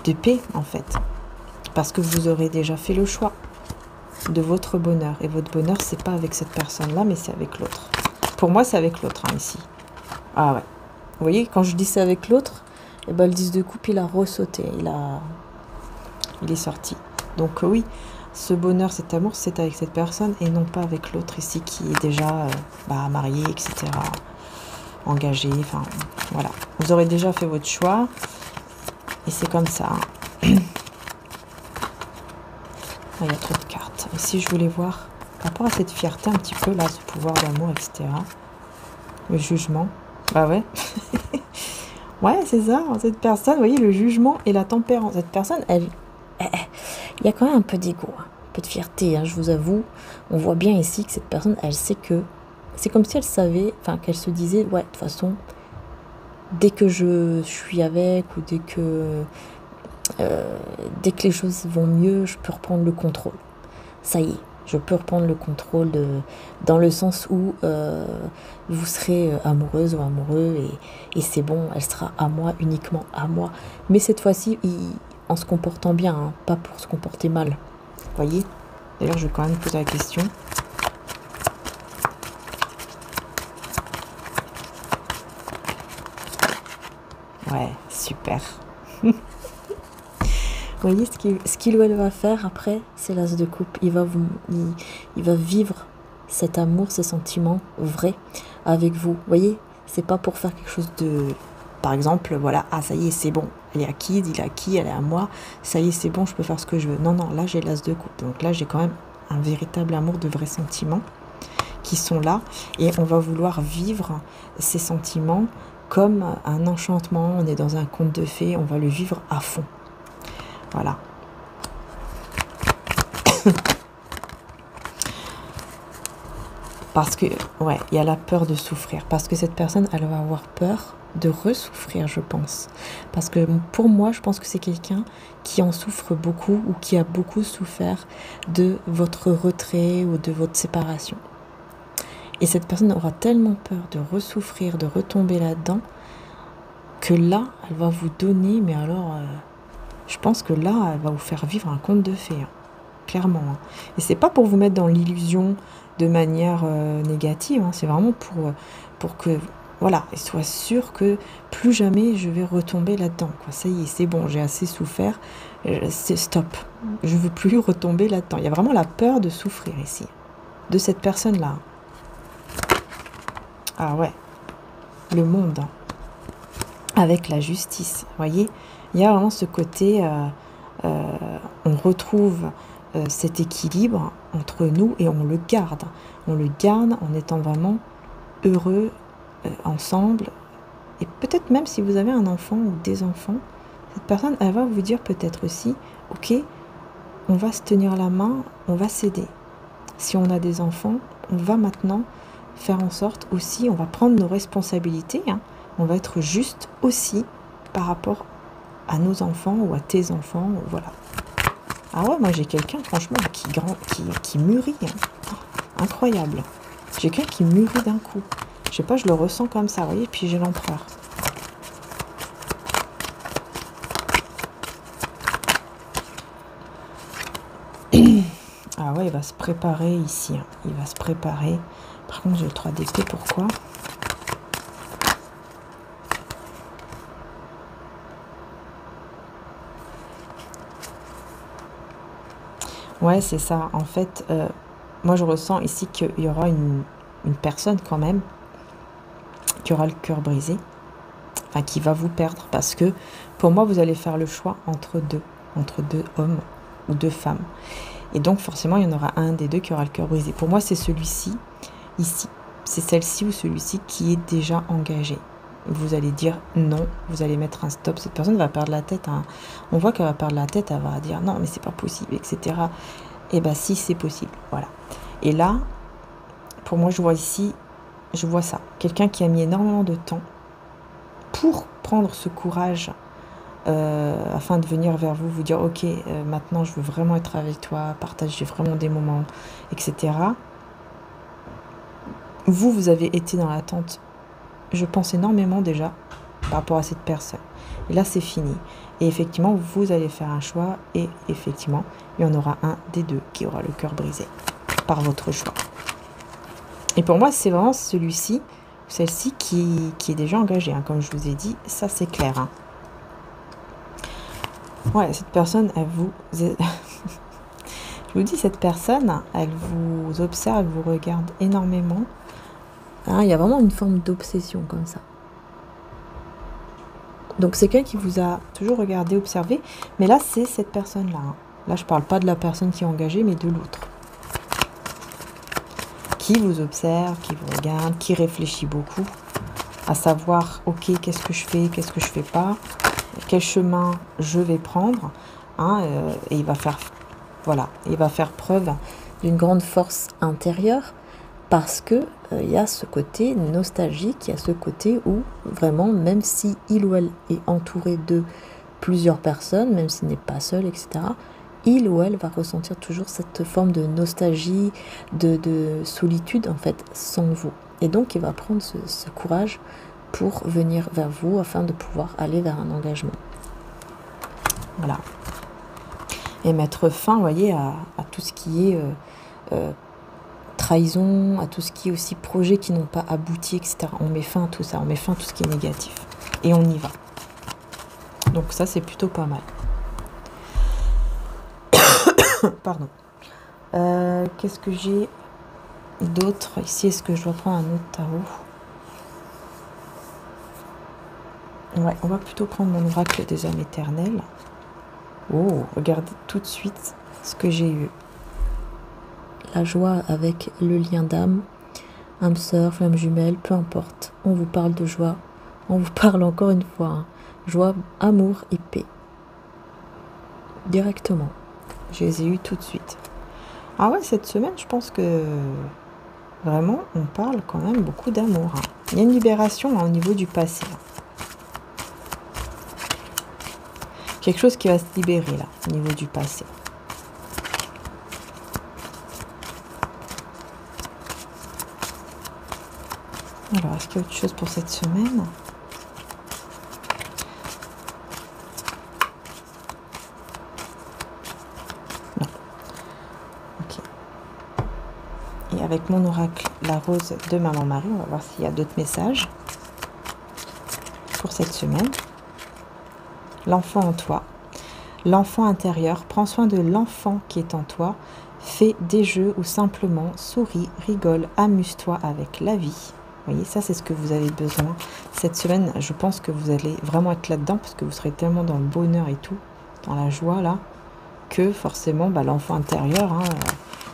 d'épée, en fait. Parce que vous aurez déjà fait le choix de votre bonheur. Et votre bonheur, c'est pas avec cette personne-là, mais c'est avec l'autre. Pour moi, c'est avec l'autre, hein, ici. Ah ouais. Vous voyez, quand je dis c'est avec l'autre, eh ben, le 10 de coupe, il a ressauté. Il est sorti. Donc oui, ce bonheur, cet amour, c'est avec cette personne et non pas avec l'autre ici qui est déjà marié, etc., engagé, enfin voilà. Vous aurez déjà fait votre choix et c'est comme ça. Il y a trop de cartes. Ici, je voulais voir par rapport à cette fierté un petit peu là, ce pouvoir d'amour, etc. Le jugement. Bah ouais. Ouais, c'est ça. Cette personne, vous voyez, le jugement et la tempérance. Cette personne, il y a quand même un peu d'ego, un peu de fierté, hein, je vous avoue. On voit bien ici que cette personne, elle sait que... C'est comme si elle savait, enfin, qu'elle se disait, ouais, de toute façon, dès que je suis avec ou dès que les choses vont mieux, je peux reprendre le contrôle. Ça y est, je peux reprendre le contrôle dans le sens où vous serez amoureuse ou amoureux et c'est bon, elle sera à moi, uniquement à moi. Mais cette fois-ci, en se comportant bien, hein, pas pour se comporter mal. Vous voyez? D'ailleurs, je vais quand même poser la question. Ouais, super. Vous voyez, ce qu'il ou elle va faire après, c'est l'as de coupe. Il va vivre cet amour, ces sentiments vrais avec vous. Vous voyez, c'est pas pour faire quelque chose de... Par exemple, voilà, ah ça y est, c'est bon. Elle est acquise, il est acquis, elle est à moi. Ça y est, c'est bon, je peux faire ce que je veux. Non, non, là j'ai l'as de coupe. Donc là, j'ai quand même un véritable amour, de vrais sentiments qui sont là. Et on va vouloir vivre ces sentiments comme un enchantement. On est dans un conte de fées, on va le vivre à fond. Voilà. Parce que, ouais, il y a la peur de souffrir. Parce que cette personne, elle va avoir peur de ressouffrir, je pense. Parce que pour moi, je pense que c'est quelqu'un qui en souffre beaucoup ou qui a beaucoup souffert de votre retrait ou de votre séparation. Et cette personne aura tellement peur de ressouffrir, de retomber là-dedans, que là, elle va vous donner, mais alors... je pense que là, elle va vous faire vivre un conte de fées, hein, clairement. Hein. Et c'est pas pour vous mettre dans l'illusion de manière négative, hein, c'est vraiment pour que, voilà, elle soit sûre que plus jamais je vais retomber là-dedans. Ça y est, c'est bon, j'ai assez souffert, c'est stop. Je veux plus retomber là-dedans. Il y a vraiment la peur de souffrir ici, de cette personne-là. Ah ouais, le monde, hein, avec la justice, vous voyez. Il y a vraiment ce côté, on retrouve cet équilibre entre nous et on le garde. On le garde en étant vraiment heureux ensemble. Et peut-être même si vous avez un enfant ou des enfants, cette personne, elle va vous dire peut-être aussi, ok, on va se tenir la main, on va s'aider. Si on a des enfants, on va maintenant faire en sorte aussi, on va prendre nos responsabilités, hein, on va être juste aussi par rapport à nos enfants ou à tes enfants, voilà. Ah ouais, moi j'ai quelqu'un franchement qui mûrit, hein. Incroyable. J'ai quelqu'un qui mûrit d'un coup. Je sais pas, je le ressens comme ça, vous voyez, puis j'ai l'empereur. Ah ouais, il va se préparer ici, hein. Il va se préparer. Par contre, j'ai le 3 d'épée, pourquoi ? Ouais, c'est ça. En fait, moi, je ressens ici qu'il y aura une personne quand même qui aura le cœur brisé, enfin, qui va vous perdre. Parce que, pour moi, vous allez faire le choix entre deux hommes ou deux femmes. Et donc, forcément, il y en aura un des deux qui aura le cœur brisé. Pour moi, c'est celui-ci, ici. C'est celle-ci ou celui-ci qui est déjà engagé. Vous allez dire non, vous allez mettre un stop. Cette personne va perdre la tête. Hein. On voit qu'elle va perdre la tête, elle va dire non, mais c'est pas possible, etc. Et bien, si, c'est possible. Voilà. Et là, pour moi, je vois ici, je vois ça. Quelqu'un qui a mis énormément de temps pour prendre ce courage afin de venir vers vous, vous dire ok, maintenant je veux vraiment être avec toi, partager vraiment des moments, etc. Vous avez été dans l'attente, je pense énormément déjà par rapport à cette personne. Et là c'est fini. Et effectivement, vous allez faire un choix et effectivement, il y en aura un des deux qui aura le cœur brisé par votre choix. Et pour moi, c'est vraiment celui-ci, celle-ci qui est déjà engagée, hein, comme je vous ai dit, ça c'est clair. Hein. Ouais, cette personne, elle vous... Je vous dis, cette personne, elle vous observe, elle vous regarde énormément. Hein, il y a vraiment une forme d'obsession comme ça. Donc c'est quelqu'un qui vous a toujours regardé, observé, mais là c'est cette personne-là. Hein. Là je parle pas de la personne qui est engagée, mais de l'autre. Qui vous observe, qui vous regarde, qui réfléchit beaucoup, à savoir, ok, qu'est-ce que je fais pas, quel chemin je vais prendre, hein, et il va faire, voilà, il va faire preuve d'une grande force intérieure, parce que il y a ce côté nostalgique, il y a ce côté où vraiment, même si il ou elle est entouré de plusieurs personnes, même s'il n'est pas seul, etc., il ou elle va ressentir toujours cette forme de nostalgie, de solitude en fait, sans vous. Et donc il va prendre ce courage pour venir vers vous afin de pouvoir aller vers un engagement. Voilà. Et mettre fin, vous voyez, à tout ce qui est trahison, à tout ce qui est aussi projets qui n'ont pas abouti, etc. On met fin à tout ça, on met fin à tout ce qui est négatif. Et on y va. Donc ça, c'est plutôt pas mal. Pardon. Qu'est-ce que j'ai d'autre ici? Est-ce que je dois prendre un autre tarot? Ouais, on va plutôt prendre mon oracle des âmes éternelles. Oh, regardez tout de suite ce que j'ai eu. La joie avec le lien d'âme, âme sœur, flamme jumelle, peu importe. On vous parle de joie. On vous parle encore une fois. Hein. Joie, amour et paix. Directement. Je les ai eus tout de suite. Ah ouais, cette semaine, je pense que vraiment, on parle quand même beaucoup d'amour. Hein. Il y a une libération hein, au niveau du passé. Hein. Quelque chose qui va se libérer là, au niveau du passé. Alors, est-ce qu'il y a autre chose pour cette semaine? Non. Ok. Et avec mon oracle, la rose de Maman Marie, on va voir s'il y a d'autres messages pour cette semaine. L'enfant en toi. L'enfant intérieur. Prends soin de l'enfant qui est en toi. Fais des jeux ou simplement souris, rigole, amuse-toi avec la vie. Vous voyez, ça c'est ce que vous avez besoin. Cette semaine, je pense que vous allez vraiment être là-dedans parce que vous serez tellement dans le bonheur et tout, dans la joie là, que forcément l'enfant intérieur hein,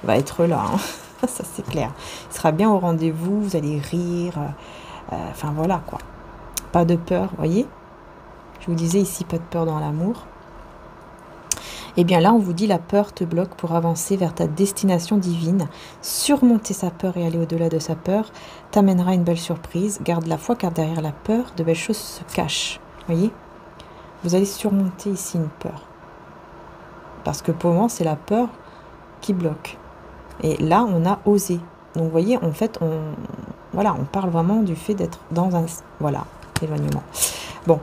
va être là. Hein. Ça c'est clair. Il sera bien au rendez-vous, vous allez rire. Enfin voilà quoi. Pas de peur, vous voyez. Je vous disais ici, pas de peur dans l'amour. Et bien là, on vous dit la peur te bloque pour avancer vers ta destination divine. Surmonter sa peur et aller au-delà de sa peur t'amènera une belle surprise. Garde la foi car derrière la peur, de belles choses se cachent. Voyez? Vous allez surmonter ici une peur. Parce que pour moi, c'est la peur qui bloque. Et là, on a osé. Donc vous voyez, en fait, on parle vraiment du fait d'être dans un... Voilà, éloignement. Bon,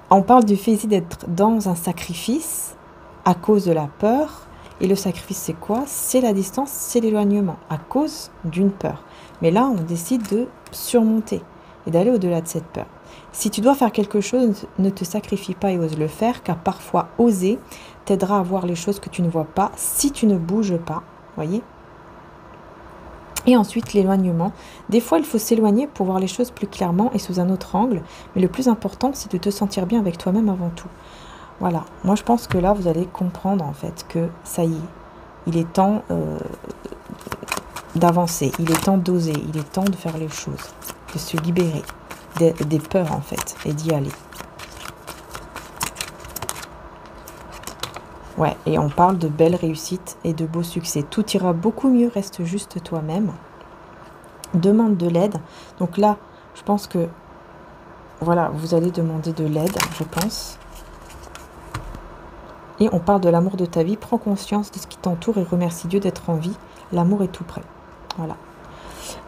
on parle du fait ici d'être dans un sacrifice à cause de la peur. Et le sacrifice, c'est quoi? C'est la distance, c'est l'éloignement, à cause d'une peur. Mais là, on décide de surmonter et d'aller au-delà de cette peur. Si tu dois faire quelque chose, ne te sacrifie pas et ose le faire, car parfois, oser t'aidera à voir les choses que tu ne vois pas si tu ne bouges pas. Voyez? Et ensuite, l'éloignement. Des fois, il faut s'éloigner pour voir les choses plus clairement et sous un autre angle. Mais le plus important, c'est de te sentir bien avec toi-même avant tout. Voilà, moi je pense que là vous allez comprendre en fait que ça y est, il est temps d'avancer, il est temps d'oser, il est temps de faire les choses, de se libérer des peurs en fait et d'y aller. Ouais, et on parle de belles réussites et de beaux succès. Tout ira beaucoup mieux, reste juste toi-même. Demande de l'aide. Donc là, je pense que voilà, vous allez demander de l'aide, je pense. Et on parle de l'amour de ta vie. Prends conscience de ce qui t'entoure et remercie Dieu d'être en vie. L'amour est tout près. Voilà.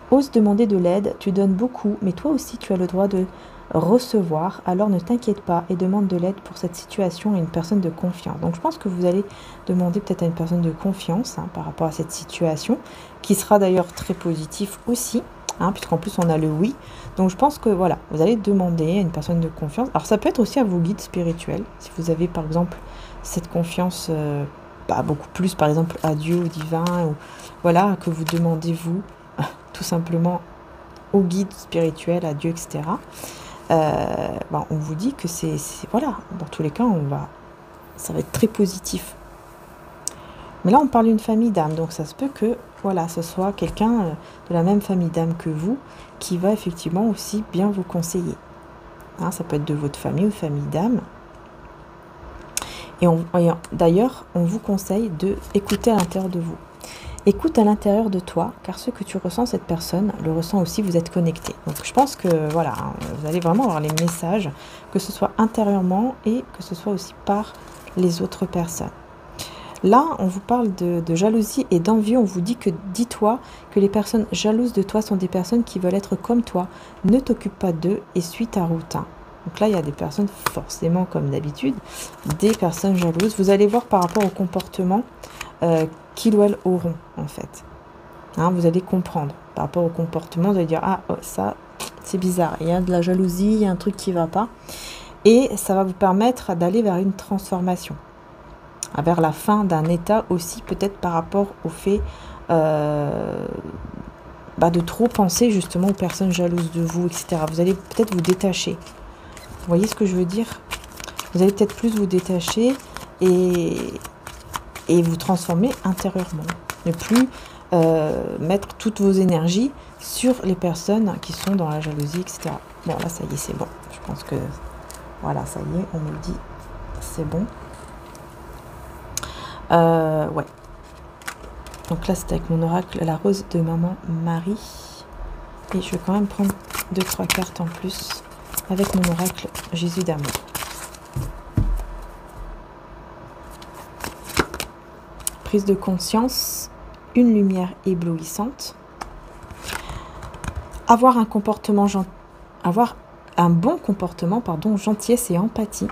Ose demander de l'aide. Tu donnes beaucoup, mais toi aussi, tu as le droit de recevoir. Alors ne t'inquiète pas et demande de l'aide pour cette situation à une personne de confiance. Donc je pense que vous allez demander peut-être à une personne de confiance hein, par rapport à cette situation, qui sera d'ailleurs très positif aussi, hein, puisqu'en plus on a le oui. Donc je pense que voilà, vous allez demander à une personne de confiance. Alors ça peut être aussi à vos guides spirituels, si vous avez par exemple cette confiance beaucoup plus, par exemple, à Dieu, au divin, ou voilà, que vous demandez vous, tout simplement au guide spirituel, à Dieu, etc. On vous dit que voilà, dans tous les cas, ça va être très positif. Mais là, on parle d'une famille d'âmes, donc ça se peut que, voilà, ce soit quelqu'un de la même famille d'âmes que vous, qui va effectivement aussi bien vous conseiller. Hein, ça peut être de votre famille ou famille d'âmes. Et d'ailleurs, on vous conseille de écouter à l'intérieur de vous. Écoute à l'intérieur de toi, car ce que tu ressens, cette personne le ressent aussi, vous êtes connecté. Donc je pense que, voilà, vous allez vraiment avoir les messages, que ce soit intérieurement et que ce soit aussi par les autres personnes. Là, on vous parle de jalousie et d'envie. On vous dit que, dis-toi que les personnes jalouses de toi sont des personnes qui veulent être comme toi. Ne t'occupe pas d'eux et suis ta route. Donc là, il y a des personnes, forcément, comme d'habitude, des personnes jalouses. Vous allez voir par rapport au comportement qu'ils ou elles auront, en fait. Hein, vous allez comprendre. Par rapport au comportement, vous allez dire, ah, oh, ça, c'est bizarre. Il y a de la jalousie, il y a un truc qui ne va pas. Et ça va vous permettre d'aller vers une transformation. Vers la fin d'un état aussi, peut-être par rapport au fait de trop penser justement aux personnes jalouses de vous, etc. Vous allez peut-être vous détacher. Vous voyez ce que je veux dire? Vous allez peut-être plus vous détacher et vous transformer intérieurement. Ne plus mettre toutes vos énergies sur les personnes qui sont dans la jalousie, etc. Bon, là, ça y est, c'est bon. Je pense que, voilà, ça y est, on me le dit, c'est bon. Ouais. Donc là, c'est avec mon oracle, la rose de maman Marie. Et je vais quand même prendre 2-3 cartes en plus avec mon oracle Jésus d'amour. Prise de conscience, une lumière éblouissante. Avoir un bon comportement, gentillesse et empathie.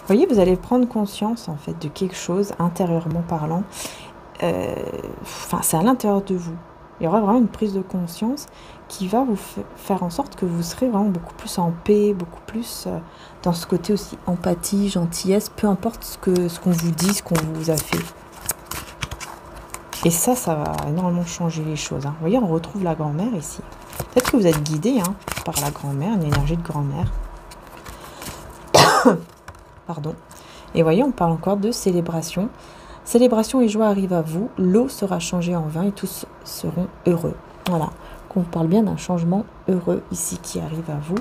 Vous voyez, vous allez prendre conscience en fait de quelque chose intérieurement parlant. C'est à l'intérieur de vous. Il y aura vraiment une prise de conscience qui va vous faire en sorte que vous serez vraiment beaucoup plus en paix, beaucoup plus dans ce côté aussi empathie, gentillesse, peu importe ce qu'on vous dit, ce qu'on vous a fait. Et ça va énormément changer les choses. Hein. Vous voyez, on retrouve la grand-mère ici. Peut-être que vous êtes guidé par la grand-mère, une énergie de grand-mère. Pardon. Et voyez, on parle encore de célébration. Célébration et joie arrivent à vous. L'eau sera changée en vin et tous seront heureux. Voilà. On parle bien d'un changement heureux ici qui arrive à vous.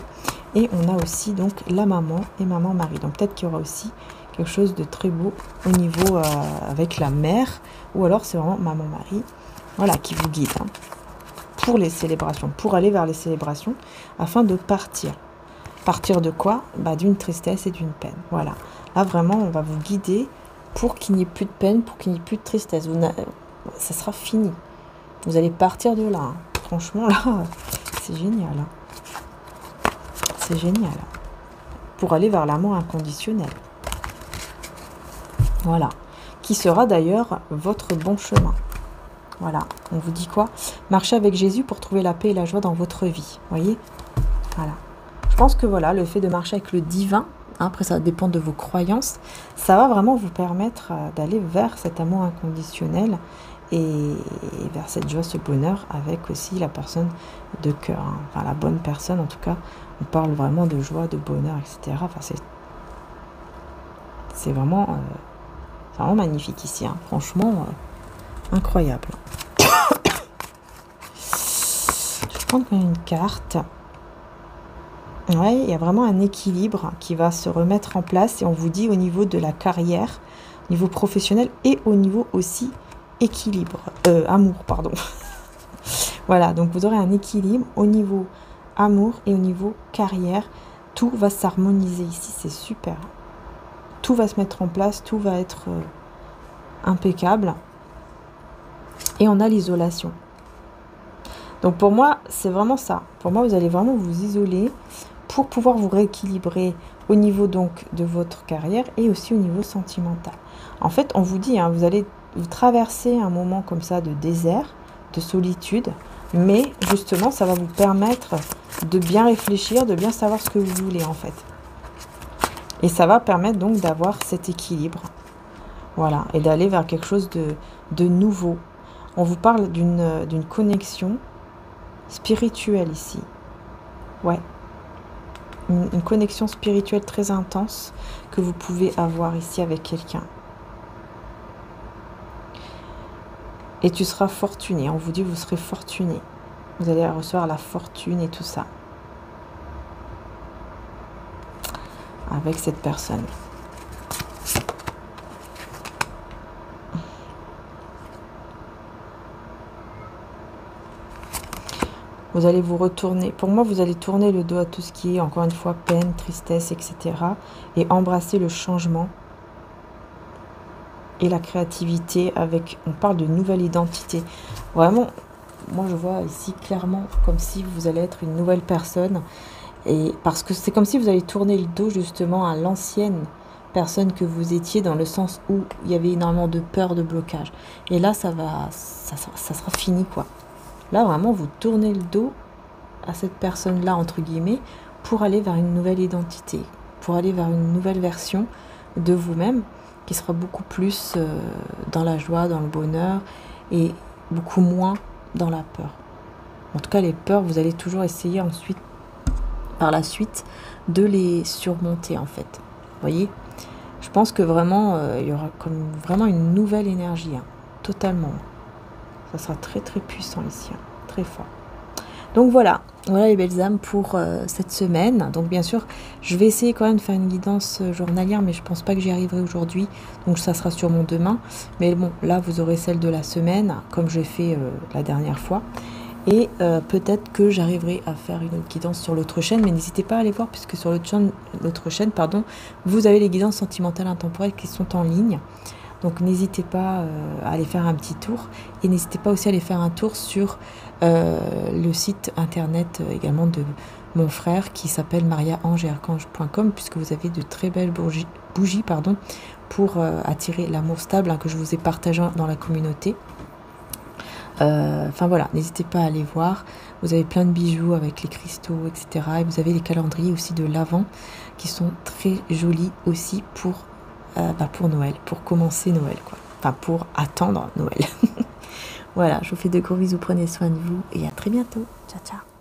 Et on a aussi donc la maman et maman Marie. Donc peut-être qu'il y aura aussi quelque chose de très beau au niveau avec la mère. Ou alors c'est vraiment maman Marie. Voilà, qui vous guide pour les célébrations. Pour aller vers les célébrations afin de partir. Partir de quoi? D'une tristesse et d'une peine. Voilà. Là, vraiment, on va vous guider pour qu'il n'y ait plus de peine, pour qu'il n'y ait plus de tristesse. Ça sera fini. Vous allez partir de là. Franchement, là, c'est génial. C'est génial. Pour aller vers l'amour inconditionnel. Voilà. Qui sera d'ailleurs votre bon chemin. Voilà. On vous dit quoi? Marchez avec Jésus pour trouver la paix et la joie dans votre vie. Voyez? Voilà. Je pense que voilà, le fait de marcher avec le divin, après ça dépend de vos croyances, ça va vraiment vous permettre d'aller vers cet amour inconditionnel et vers cette joie, ce bonheur avec aussi la personne de cœur. Enfin, la bonne personne, en tout cas, on parle vraiment de joie, de bonheur, etc. Enfin, c'est vraiment magnifique ici. Franchement, incroyable. Je vais prendre une carte. Ouais, il y a vraiment un équilibre qui va se remettre en place et on vous dit au niveau de la carrière, au niveau professionnel et au niveau aussi amour, pardon. Voilà, donc vous aurez un équilibre au niveau amour et au niveau carrière. Tout va s'harmoniser ici, c'est super. Tout va se mettre en place, tout va être impeccable. Et on a l'isolation. Donc pour moi, c'est vraiment ça. Pour moi, vous allez vraiment vous isoler pour pouvoir vous rééquilibrer au niveau donc de votre carrière et aussi au niveau sentimental. En fait, on vous dit, vous allez vous traverser un moment comme ça de désert, de solitude, mais justement, ça va vous permettre de bien réfléchir, de bien savoir ce que vous voulez en fait. Et ça va permettre donc d'avoir cet équilibre. Voilà, et d'aller vers quelque chose de nouveau. On vous parle d'une connexion spirituelle ici. Ouais. Une connexion spirituelle très intense que vous pouvez avoir ici avec quelqu'un. Et tu seras fortuné. On vous dit que vous serez fortuné. Vous allez recevoir la fortune et tout ça. Avec cette personne. Vous allez vous retourner. Pour moi, vous allez tourner le dos à tout ce qui est, encore une fois, peine, tristesse, etc. Et embrasser le changement et la créativité avec... On parle de nouvelle identité. Vraiment, moi, je vois ici clairement comme si vous allez être une nouvelle personne. Et parce que c'est comme si vous allez tourner le dos justement à l'ancienne personne que vous étiez, dans le sens où il y avait énormément de peur, de blocage. Et là, ça sera fini, quoi. Là, vraiment, vous tournez le dos à cette personne-là, entre guillemets, pour aller vers une nouvelle identité, pour aller vers une nouvelle version de vous-même, qui sera beaucoup plus dans la joie, dans le bonheur, et beaucoup moins dans la peur. En tout cas, les peurs, vous allez toujours essayer ensuite, par la suite, de les surmonter, en fait. Vous voyez ? Je pense que vraiment, il y aura comme vraiment une nouvelle énergie, hein, totalement. Ça sera très très puissant ici, hein, très fort. Donc voilà les belles âmes pour cette semaine. Donc bien sûr, je vais essayer quand même de faire une guidance journalière, mais je pense pas que j'y arriverai aujourd'hui. Donc ça sera sûrement demain. Mais bon, là vous aurez celle de la semaine, comme j'ai fait la dernière fois. Et peut-être que j'arriverai à faire une autre guidance sur l'autre chaîne, mais n'hésitez pas à aller voir, puisque sur l'autre chaîne, vous avez les guidances sentimentales intemporelles qui sont en ligne. Donc n'hésitez pas à aller faire un petit tour, et n'hésitez pas aussi à aller faire un tour sur le site internet également de mon frère, qui s'appelle mariaangeetarchange.com, puisque vous avez de très belles bougies pour attirer l'amour stable, hein, que je vous ai partagé dans la communauté. Enfin voilà, n'hésitez pas à aller voir. Vous avez plein de bijoux avec les cristaux, etc. Et vous avez les calendriers aussi de l'Avent qui sont très jolis aussi pour Noël, pour commencer Noël, quoi. Enfin, pour attendre Noël. Voilà, je vous fais de gros bisous, prenez soin de vous et à très bientôt. Ciao, ciao.